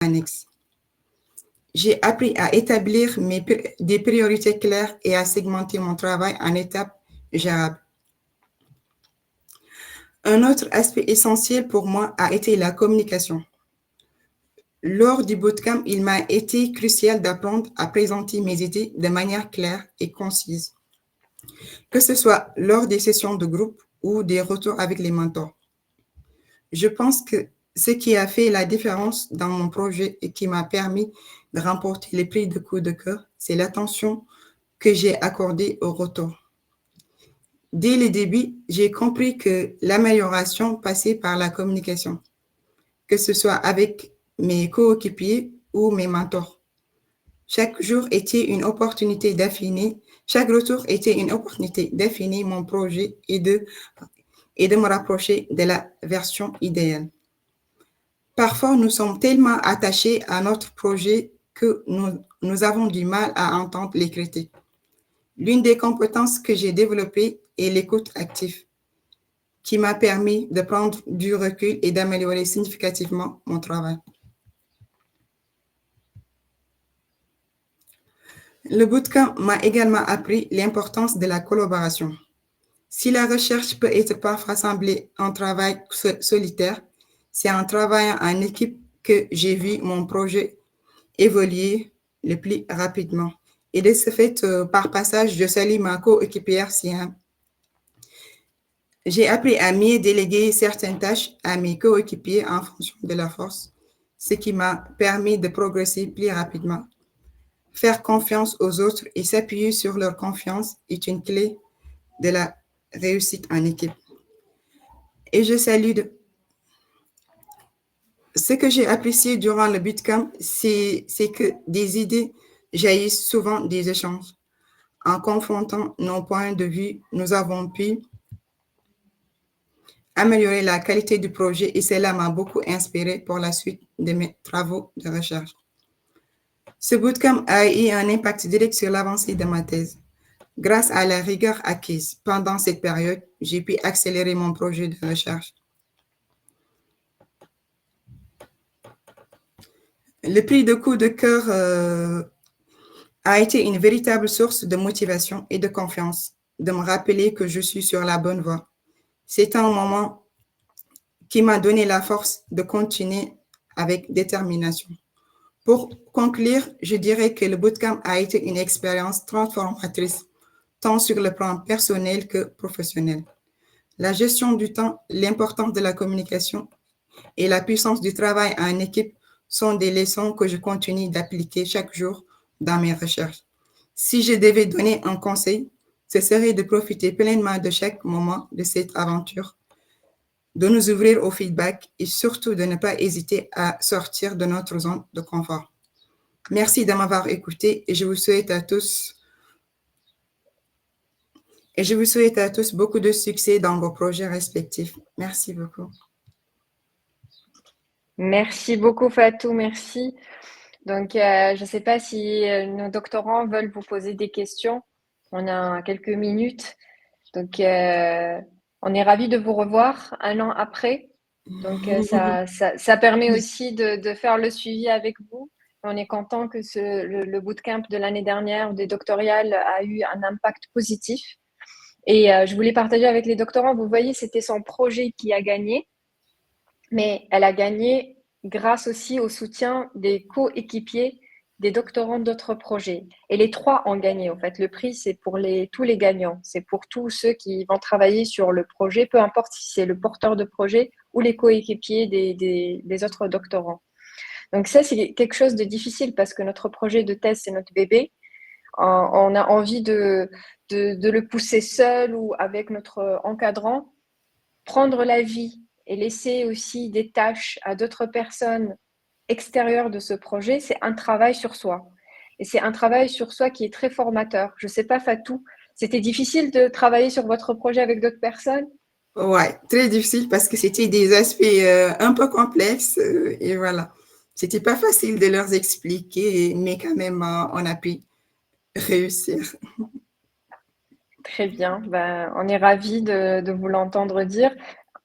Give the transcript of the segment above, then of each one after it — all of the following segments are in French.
annexes. J'ai appris à établir des priorités claires et à segmenter mon travail en étapes gérables. Un autre aspect essentiel pour moi a été la communication. Lors du bootcamp, il m'a été crucial d'apprendre à présenter mes idées de manière claire et concise, que ce soit lors des sessions de groupe ou des retours avec les mentors. Je pense que ce qui a fait la différence dans mon projet et qui m'a permis de remporter les prix de coup de cœur, c'est l'attention que j'ai accordée au retour. Dès le début, j'ai compris que l'amélioration passait par la communication, que ce soit avec mes coéquipiers ou mes mentors. Chaque jour était une opportunité d'affiner, chaque retour était une opportunité d'affiner mon projet et de me rapprocher de la version idéale. Parfois, nous sommes tellement attachés à notre projet que nous avons du mal à entendre les critiques. L'une des compétences que j'ai développées est l'écoute active, qui m'a permis de prendre du recul et d'améliorer significativement mon travail. Le bootcamp m'a également appris l'importance de la collaboration. Si la recherche peut être parfois semblée un travail solitaire, c'est en travaillant en équipe que j'ai vu mon projet évoluer le plus rapidement. Et de ce fait, par passage, je salue ma coéquipière Siam. J'ai appris à mieux déléguer certaines tâches à mes coéquipiers en fonction de leur force, ce qui m'a permis de progresser plus rapidement. Faire confiance aux autres et s'appuyer sur leur confiance est une clé de la réussite en équipe. Et je salue ce que j'ai apprécié durant le bootcamp, c'est que des idées jaillissent souvent des échanges. En confrontant nos points de vue, nous avons pu améliorer la qualité du projet et cela m'a beaucoup inspiré pour la suite de mes travaux de recherche. Ce bootcamp a eu un impact direct sur l'avancée de ma thèse. Grâce à la rigueur acquise pendant cette période, j'ai pu accélérer mon projet de recherche. Le prix de coup de cœur a été une véritable source de motivation et de confiance, de me rappeler que je suis sur la bonne voie. C'est un moment qui m'a donné la force de continuer avec détermination. Pour conclure, je dirais que le bootcamp a été une expérience transformatrice, tant sur le plan personnel que professionnel. La gestion du temps, l'importance de la communication et la puissance du travail en équipe sont des leçons que je continue d'appliquer chaque jour dans mes recherches. Si je devais donner un conseil, ce serait de profiter pleinement de chaque moment de cette aventure, de nous ouvrir au feedback et surtout de ne pas hésiter à sortir de notre zone de confort. Merci de m'avoir écouté et je vous souhaite à tous beaucoup de succès dans vos projets respectifs. Merci beaucoup. Merci beaucoup Fatou, merci. Donc, je ne sais pas si nos doctorants veulent vous poser des questions. On a quelques minutes. Donc, on est ravis de vous revoir un an après. Donc, ça permet aussi de faire le suivi avec vous. On est content que le bootcamp de l'année dernière des doctorales a eu un impact positif. Et je voulais partager avec les doctorants, vous voyez, c'était son projet qui a gagné, mais elle a gagné grâce aussi au soutien des coéquipiers des doctorants d'autres projets. Et les trois ont gagné, en fait. Le prix, c'est pour tous les gagnants. C'est pour tous ceux qui vont travailler sur le projet, peu importe si c'est le porteur de projet ou les coéquipiers des autres doctorants. Donc ça, c'est quelque chose de difficile parce que notre projet de thèse, c'est notre bébé. On a envie de le pousser seul ou avec notre encadrant, prendre la vie et laisser aussi des tâches à d'autres personnes extérieures de ce projet, c'est un travail sur soi. Et c'est un travail sur soi qui est très formateur. Je ne sais pas, Fatou, c'était difficile de travailler sur votre projet avec d'autres personnes? Ouais, très difficile parce que c'était des aspects un peu complexes et voilà. C'était pas facile de leur expliquer, mais quand même, on a pu réussir. Très bien, ben, on est ravis de vous l'entendre dire.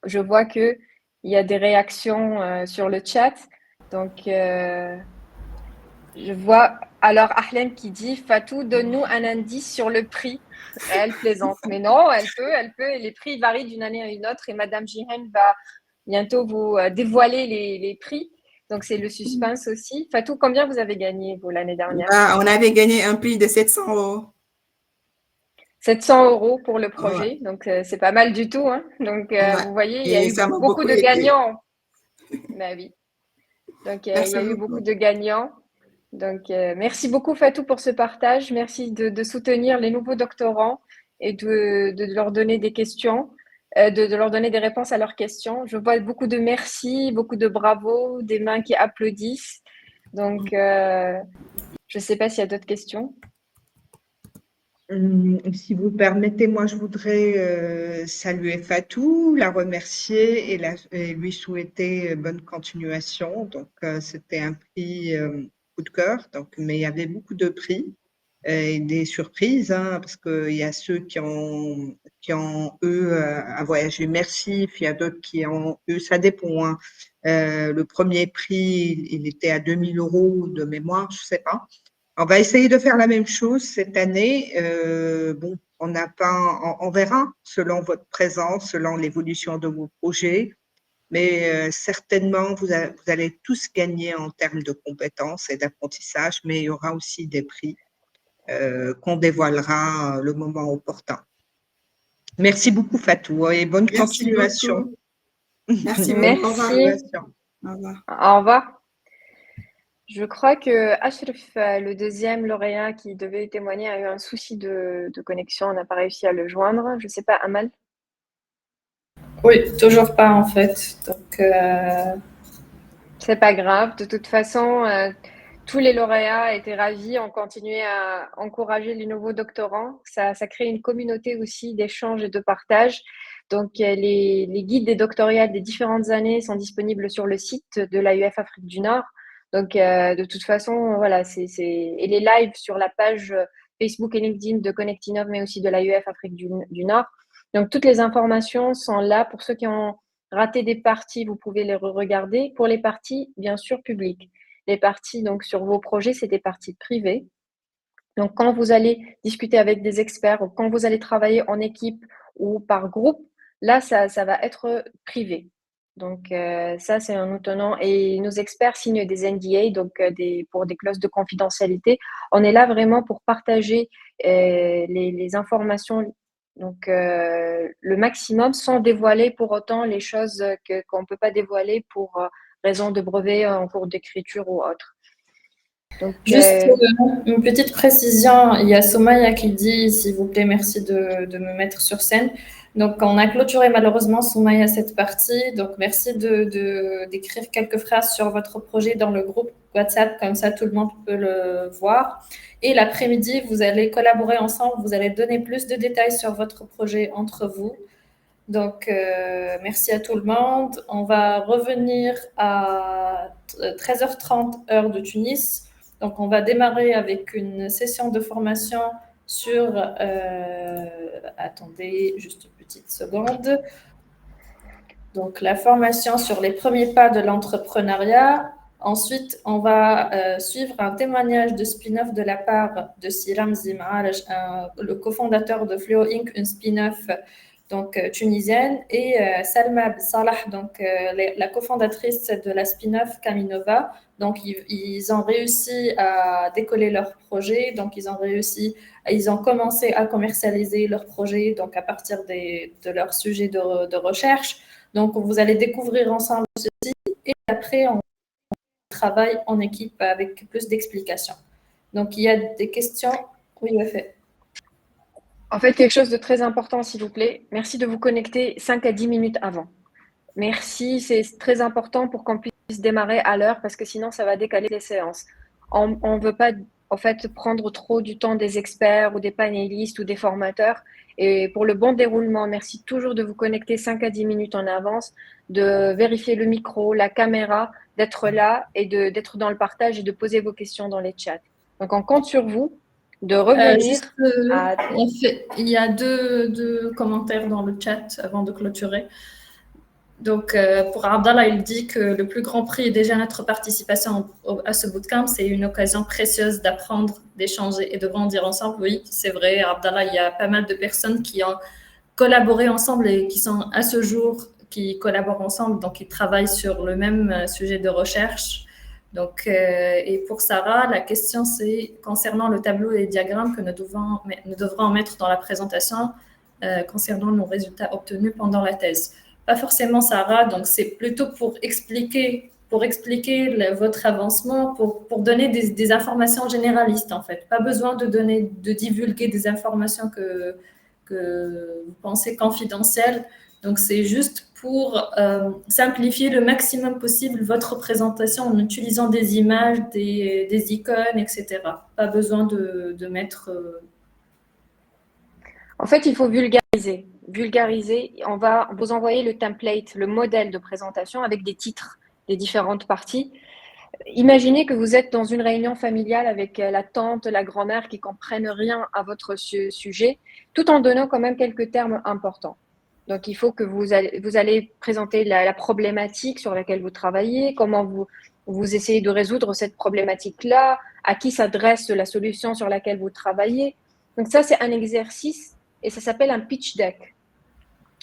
Je vois qu'il y a des réactions sur le chat. Donc, je vois alors Ahlem qui dit Fatou, donne-nous un indice sur le prix. Elle plaisante, mais non, elle peut. Et les prix varient d'une année à une autre. Et Madame Jihen va bientôt vous dévoiler les prix. Donc, c'est le suspense aussi. Fatou, combien vous avez gagné, vous, l'année dernière? On avait gagné un prix de 700 €. 700 € pour le projet. Ouais. Donc, c'est pas mal du tout. Hein. Donc, Ouais. vous voyez, il y a Et eu ça m'a beaucoup beaucoup de aidé. gagnants. Ben oui. Donc, il Merci y a eu beaucoup beaucoup. de gagnants. Donc, merci beaucoup Fatou pour ce partage. Merci de soutenir les nouveaux doctorants et de leur donner des questions, de leur donner des réponses à leurs questions. Je vois beaucoup de merci, beaucoup de bravo, des mains qui applaudissent. Donc, je ne sais pas s'il y a d'autres questions. Si vous permettez, moi, je voudrais saluer Fatou, la remercier et lui souhaiter bonne continuation. Donc, c'était un prix coup de cœur, donc, mais il y avait beaucoup de prix et des surprises, hein, parce qu'il y a ceux qui ont eu à voyager Merci, puis il y a d'autres qui ont eu, ça dépend. Hein. Le premier prix, il était à 2000 € de mémoire, je sais pas. On va essayer de faire la même chose cette année. Bon, on n'a pas, on verra selon votre présence, selon l'évolution de vos projets, mais certainement vous allez tous gagner en termes de compétences et d'apprentissage, mais il y aura aussi des prix qu'on dévoilera le moment opportun. Merci beaucoup Fatou et bonne Merci continuation. beaucoup. Merci Bonne beaucoup. Au revoir. Merci. continuation. Au revoir. Au revoir. Je crois que Ashraf, le deuxième lauréat qui devait témoigner, a eu un souci de connexion. On n'a pas réussi à le joindre. Je ne sais pas, Amal? Oui, toujours pas en fait. Donc, C'est pas grave. De toute façon, tous les lauréats étaient ravis. On continuait à encourager les nouveaux doctorants. Ça crée une communauté aussi d'échange et de partage. Donc, les guides des doctorales des différentes années sont disponibles sur le site de l'AUF Afrique du Nord. Donc, de toute façon, voilà, et les lives sur la page Facebook et LinkedIn de Connectinov, mais aussi de l'AUF Afrique du Nord. Donc, toutes les informations sont là pour ceux qui ont raté des parties, vous pouvez les regarder. Pour les parties, bien sûr, publiques. Les parties, donc, sur vos projets, c'est des parties privées. Donc, quand vous allez discuter avec des experts ou quand vous allez travailler en équipe ou par groupe, là, ça va être privé. Donc, ça, c'est un nous tenant. Et nos experts signent des NDA, donc pour des clauses de confidentialité. On est là vraiment pour partager les informations, donc le maximum, sans dévoiler pour autant les choses qu'on ne peut pas dévoiler pour raison de brevet en cours d'écriture ou autre. Donc, juste une petite précision, il y a Somaya qui dit, s'il vous plaît, merci de me mettre sur scène. Donc, on a clôturé malheureusement, Somaya, cette partie. Donc, merci d'écrire quelques phrases sur votre projet dans le groupe WhatsApp, comme ça tout le monde peut le voir. Et l'après-midi, vous allez collaborer ensemble, vous allez donner plus de détails sur votre projet entre vous. Donc, merci à tout le monde. On va revenir à 13h30 heure de Tunis. Donc, on va démarrer avec une session de formation sur... attendez juste une petite seconde. Donc, la formation sur les premiers pas de l'entrepreneuriat. Ensuite, on va suivre un témoignage de spin-off de la part de Siram Zimaraj, le cofondateur de Fluo Inc., une spin-off donc tunisienne, et Salma Salah, donc la cofondatrice de la spin-off Caminova. Donc, ils ont réussi à décoller leur projet. Donc, ils ont commencé à commercialiser leur projet donc à partir de leur sujet de recherche. Donc, vous allez découvrir ensemble ceci et après, on travaille en équipe avec plus d'explications. Donc, il y a des questions. Oui, fait. En fait, quelque chose de très important, s'il vous plaît. Merci de vous connecter 5 à 10 minutes avant. Merci, c'est très important pour qu'on puisse démarrer à l'heure parce que sinon, ça va décaler les séances. On ne veut pas, en fait, prendre trop du temps des experts ou des panélistes ou des formateurs. Et pour le bon déroulement, merci toujours de vous connecter 5 à 10 minutes en avance, de vérifier le micro, la caméra, d'être là et d'être dans le partage et de poser vos questions dans les chats. Donc, on compte sur vous de revenir. Il y a deux commentaires dans le chat avant de clôturer. Donc, pour Abdallah, il dit que le plus grand prix est déjà notre participation à ce bootcamp. C'est une occasion précieuse d'apprendre, d'échanger et de grandir ensemble. Oui, c'est vrai, Abdallah, il y a pas mal de personnes qui ont collaboré ensemble et qui sont à ce jour, qui collaborent ensemble, donc ils travaillent sur le même sujet de recherche. Donc, et pour Sarah, la question c'est concernant le tableau et les diagrammes que nous devrons mettre dans la présentation concernant nos résultats obtenus pendant la thèse. Pas forcément Sarah, donc c'est plutôt pour expliquer votre avancement, pour donner des informations généralistes en fait. Pas besoin de divulguer des informations que vous pensez confidentielles. Donc c'est juste pour simplifier le maximum possible votre présentation en utilisant des images, des icônes, etc. Pas besoin de mettre... En fait, il faut vulgariser. Vulgariser, on va vous envoyer le template, le modèle de présentation avec des titres des différentes parties. Imaginez que vous êtes dans une réunion familiale avec la tante, la grand-mère qui comprennent rien à votre sujet, tout en donnant quand même quelques termes importants. Donc, il faut que vous allez présenter la problématique sur laquelle vous travaillez, comment vous essayez de résoudre cette problématique-là, à qui s'adresse la solution sur laquelle vous travaillez. Donc, ça, c'est un exercice et ça s'appelle un pitch deck.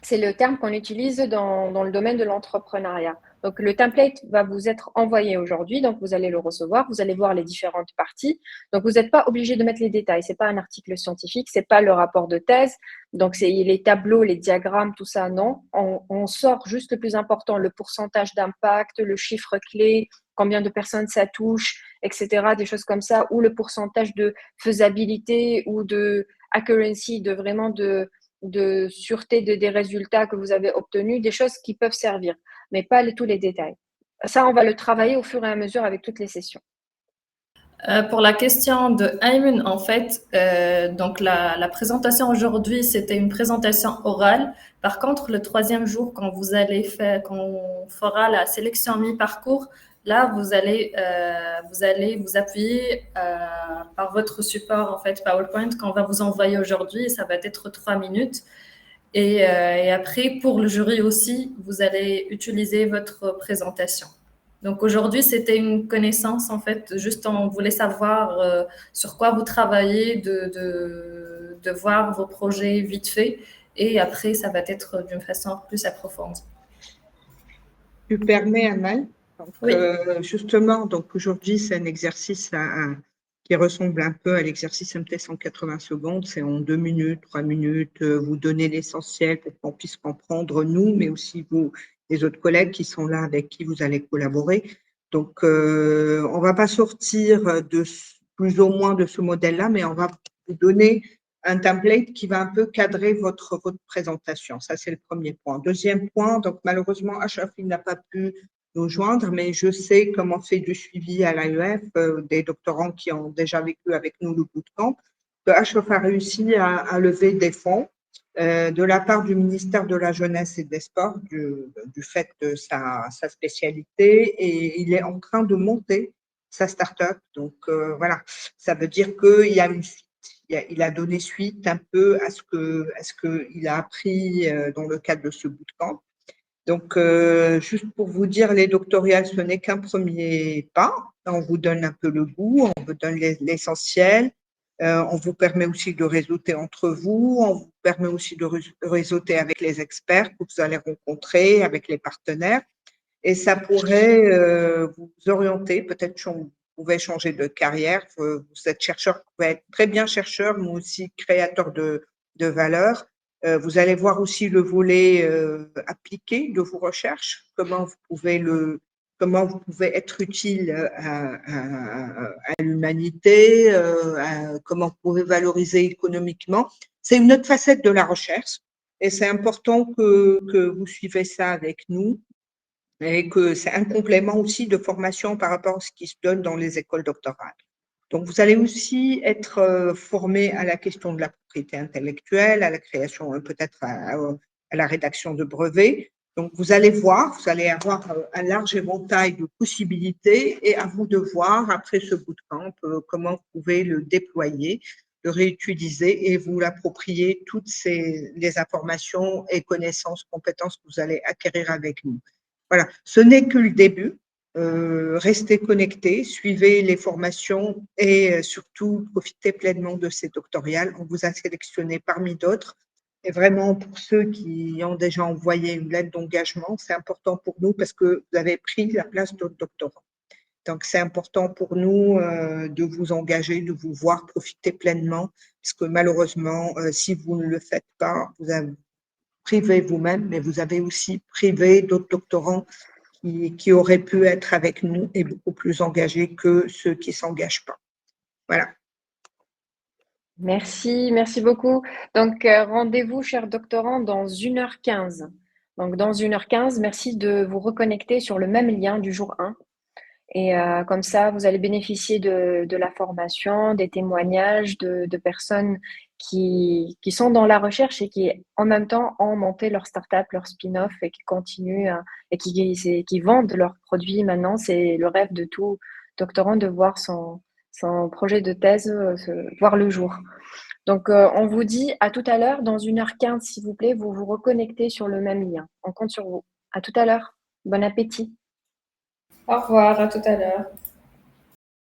C'est le terme qu'on utilise dans le domaine de l'entrepreneuriat. Donc, le template va vous être envoyé aujourd'hui. Donc, vous allez le recevoir. Vous allez voir les différentes parties. Donc, vous n'êtes pas obligé de mettre les détails. Ce n'est pas un article scientifique. Ce n'est pas le rapport de thèse. Donc, c'est les tableaux, les diagrammes, tout ça, non. On sort juste le plus important, le pourcentage d'impact, le chiffre clé, combien de personnes ça touche, etc. Des choses comme ça. Ou le pourcentage de faisabilité ou de accuracy, de sûreté des résultats que vous avez obtenus, des choses qui peuvent servir, mais pas tous les détails. Ça, on va le travailler au fur et à mesure avec toutes les sessions. Pour la question de Ayman, en fait, donc la présentation aujourd'hui, c'était une présentation orale. Par contre, le 3e jour, quand on fera la sélection mi-parcours, là, vous allez vous appuyer par votre support, en fait, PowerPoint, qu'on va vous envoyer aujourd'hui, et ça va être 3 minutes. Et après, pour le jury aussi, vous allez utiliser votre présentation. Donc aujourd'hui, c'était une connaissance, en fait, juste on voulait savoir sur quoi vous travaillez, de voir vos projets vite fait, et après, ça va être d'une façon plus approfondie. Tu permets, Amal? Donc, oui. Justement, donc aujourd'hui, c'est un exercice qui ressemble un peu à l'exercice MTS en 80 secondes. C'est en 2 minutes, 3 minutes, vous donnez l'essentiel pour qu'on puisse comprendre nous, mais aussi vous, les autres collègues qui sont là avec qui vous allez collaborer. Donc, on va pas sortir de plus ou moins de ce modèle-là, mais on va vous donner un template qui va un peu cadrer votre présentation. Ça, c'est le premier point. Deuxième point, donc malheureusement, Achraf n'a pas pu nous joindre, mais je sais comment fait du suivi à l'AEF, des doctorants qui ont déjà vécu avec nous le bootcamp, que Achraf a réussi à lever des fonds de la part du ministère de la Jeunesse et des Sports, du fait de sa spécialité, et il est en train de monter sa start-up. Donc voilà, ça veut dire qu'il y a une suite. Il a donné suite un peu à ce qu'il a appris dans le cadre de ce bootcamp. Donc, juste pour vous dire, les doctorales, ce n'est qu'un premier pas. On vous donne un peu le goût, on vous donne l'essentiel. On vous permet aussi de réseauter entre vous, on vous permet aussi de réseauter avec les experts que vous allez rencontrer, avec les partenaires. Et ça pourrait vous orienter, peut-être vous pouvez changer de carrière. Vous êtes chercheur, vous pouvez être très bien chercheur, mais aussi créateur de valeur. Vous allez voir aussi le volet appliqué de vos recherches, comment vous pouvez être utile à l'humanité, comment vous pouvez valoriser économiquement. C'est une autre facette de la recherche et c'est important que vous suivez ça avec nous. Et que c'est un complément aussi de formation par rapport à ce qui se donne dans les écoles doctorales. Donc, vous allez aussi être formé à la question de la propriété intellectuelle, à la création, peut-être à la rédaction de brevets. Donc, vous allez avoir un large éventail de possibilités et à vous de voir, après ce bootcamp, comment vous pouvez le déployer de réutiliser et vous l'approprier toutes les informations et connaissances, compétences que vous allez acquérir avec nous. Voilà, ce n'est que le début. Restez connectés, suivez les formations et surtout profitez pleinement de ces doctorales. On vous a sélectionné parmi d'autres. Et vraiment, pour ceux qui ont déjà envoyé une lettre d'engagement, c'est important pour nous parce que vous avez pris la place d'autres doctorants. Donc, c'est important pour nous de vous engager, de vous voir profiter pleinement, parce que malheureusement, si vous ne le faites pas, vous avez privé vous-même, mais vous avez aussi privé d'autres doctorants qui auraient pu être avec nous et beaucoup plus engagés que ceux qui ne s'engagent pas. Voilà. Merci, merci beaucoup. Donc, rendez-vous, chers doctorants, dans 1h15. Donc, dans 1h15, merci de vous reconnecter sur le même lien du jour 1. Et comme ça, vous allez bénéficier de la formation, des témoignages de personnes qui sont dans la recherche et qui, en même temps, ont monté leur start-up, leur spin-off et qui continuent et qui vendent leurs produits maintenant. C'est le rêve de tout doctorant de voir son projet de thèse voir le jour. Donc, on vous dit à tout à l'heure, dans 1h15, s'il vous plaît, vous vous reconnectez sur le même lien. On compte sur vous. À tout à l'heure. Bon appétit. Au revoir, à tout à l'heure.